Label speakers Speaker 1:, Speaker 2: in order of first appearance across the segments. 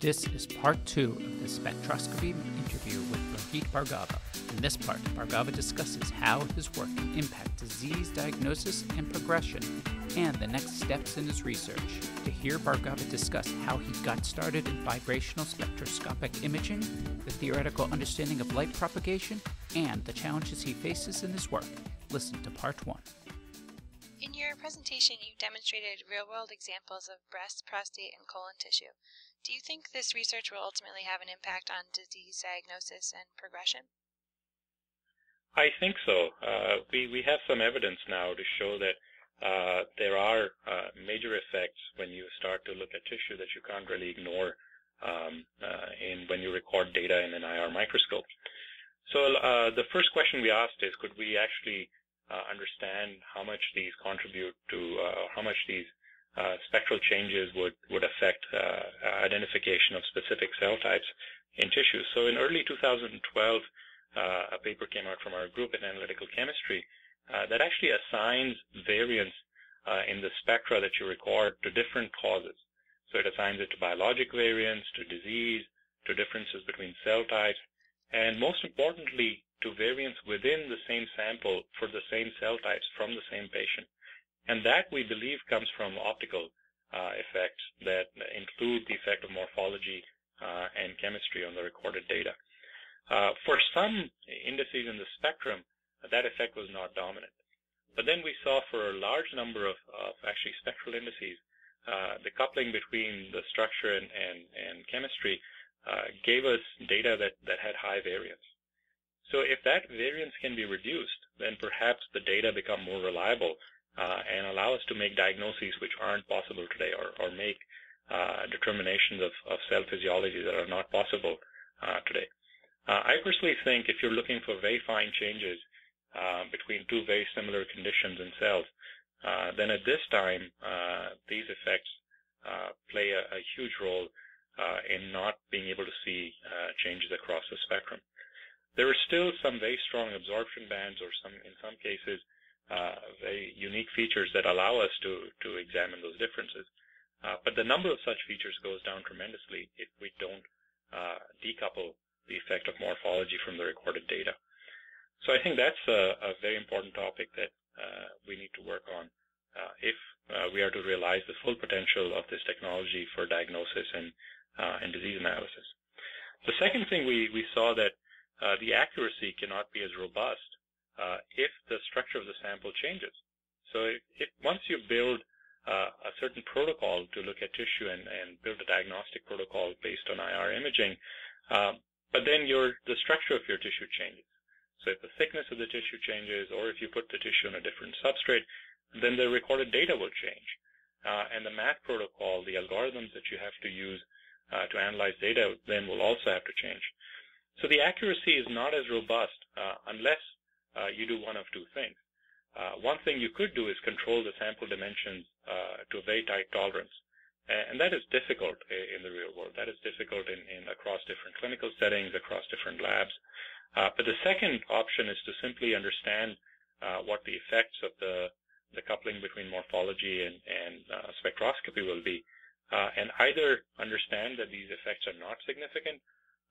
Speaker 1: This is part 2 of the spectroscopy interview with Rohit Bhargava. In this part, Bhargava discusses how his work can impact disease diagnosis and progression, and the next steps in his research. To hear Bhargava discuss how he got started in vibrational spectroscopic imaging, the theoretical understanding of light propagation, and the challenges he faces in his work, listen to part 1.
Speaker 2: In your presentation, you demonstrated real-world examples of breast, prostate, and colon tissue. Do you think this research will ultimately have an impact on disease diagnosis and progression?
Speaker 3: I think so. We have some evidence now to show that there are major effects when you start to look at tissue that you can't really ignore when you record data in an IR microscope. So the first question we asked is, could we actually understand how much these contribute to how much these spectral changes would affect identification of specific cell types in tissue. So in early 2012, a paper came out from our group in analytical chemistry that actually assigns variance in the spectra that you record to different causes. So it assigns it to biologic variance, to disease, to differences between cell types, and most importantly, to variance within the same sample for the same cell types from the same patient. And that, we believe, comes from optical effects that include the effect of morphology and chemistry on the recorded data. For some indices in the spectrum, that effect was not dominant. But then we saw for a large number of actually spectral indices, the coupling between the structure and chemistry gave us data that had high variance. So if that variance can be reduced, then perhaps the data become more reliable and allow us to make diagnoses which aren't possible today, or make determinations of cell physiology that are not possible today. I personally think if you're looking for very fine changes between two very similar conditions in cells, then at this time, these effects play a huge role in not being able to see changes across the spectrum. There are still some very strong absorption bands, or in some cases, very unique features that allow us to examine those differences. But the number of such features goes down tremendously if we don't decouple the effect of morphology from the recorded data. So I think that's a very important topic that we need to work on if we are to realize the full potential of this technology for diagnosis and disease analysis. The second thing we saw that the accuracy cannot be as robust if the structure of the sample changes. So if once you build a certain protocol to look at tissue and build a diagnostic protocol based on IR imaging, but then the structure of your tissue changes. So if the thickness of the tissue changes, or if you put the tissue on a different substrate, then the recorded data will change. And the math protocol, the algorithms that you have to use to analyze data, then will also have to change. So the accuracy is not as robust unless you do one of two things. One thing you could do is control the sample dimensions to a very tight tolerance. And that is difficult in the real world. That is difficult across different clinical settings, across different labs. But the second option is to simply understand what the effects of the coupling between morphology and spectroscopy will be, and either understand that these effects are not significant,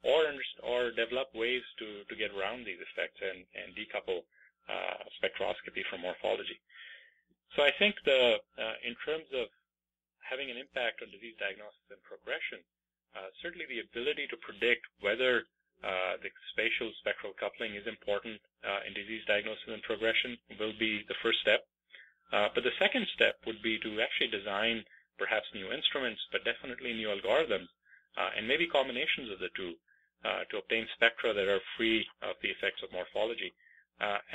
Speaker 3: or develop ways to get around these effects and decouple spectroscopy from morphology. So I think in terms of having an impact on disease diagnosis and progression, certainly the ability to predict whether the spatial spectral coupling is important in disease diagnosis and progression will be the first step. But the second step would be to actually design perhaps new instruments, but definitely new algorithms, and maybe combinations of the two, to obtain spectra that are free of the effects of morphology,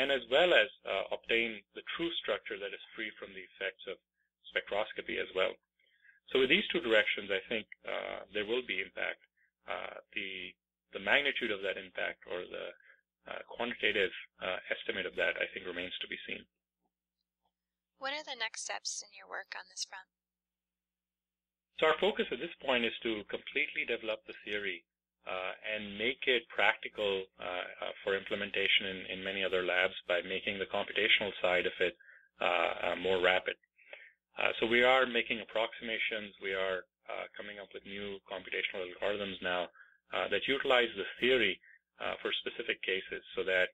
Speaker 3: and as well as obtain the true structure that is free from the effects of spectroscopy as well. So with these two directions, I think there will be impact. The magnitude of that impact, or the quantitative estimate of that, I think remains to be seen.
Speaker 2: What are the next steps in your work on this front?
Speaker 3: So our focus at this point is to completely develop the theory and make it practical for implementation in many other labs by making the computational side of it more rapid. So we are making approximations. We are coming up with new computational algorithms now that utilize the theory for specific cases so that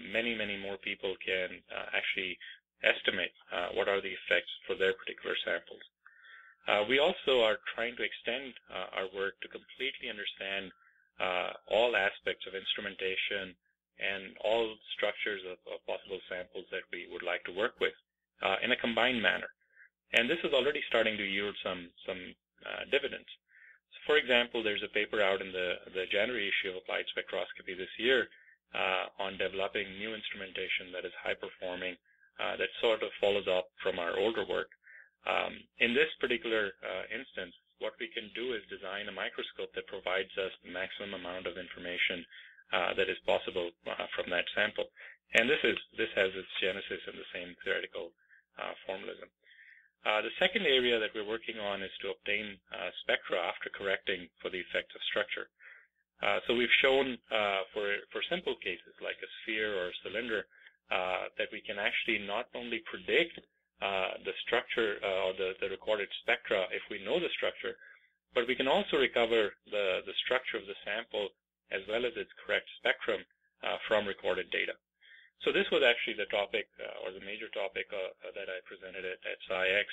Speaker 3: many more people can actually estimate what are the effects for their particular samples. We also are trying to extend our work to completely understand all aspects of instrumentation and all structures of possible samples that we would like to work with in a combined manner. And this is already starting to yield some dividends. So for example, there's a paper out in the January issue of Applied Spectroscopy this year on developing new instrumentation that is high-performing, that sort of follows up from our older work. In this particular instance, what we can do is design a microscope that provides us the maximum amount of information that is possible from that sample. And this has its genesis in the same theoretical formalism. The second area that we're working on is to obtain spectra after correcting for the effects of structure. So we've shown for simple cases like a sphere or a cylinder that we can actually not only predict the structure or the recorded spectra if we know the structure, but we can also recover the structure of the sample as well as its correct spectrum from recorded data. So this was actually the topic or the major topic that I presented at SciEx,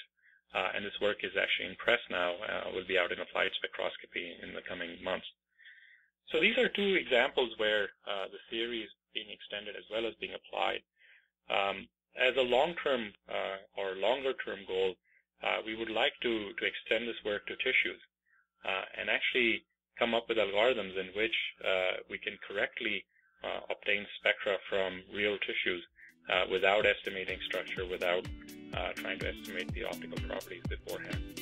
Speaker 3: and this work is actually in press now, will be out in Applied Spectroscopy in the coming months. So these are two examples where the theory is being extended as well as being applied. As a long-term or longer-term goal, we would like to extend this work to tissues and actually come up with algorithms in which we can correctly obtain spectra from real tissues without estimating structure, without trying to estimate the optical properties beforehand.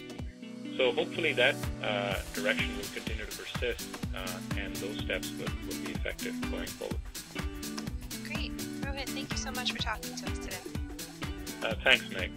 Speaker 3: So hopefully that direction will continue to persist and those steps will be effective going forward.
Speaker 2: Great. Rohit, thank you so much for talking to us today.
Speaker 3: Thanks, Meg.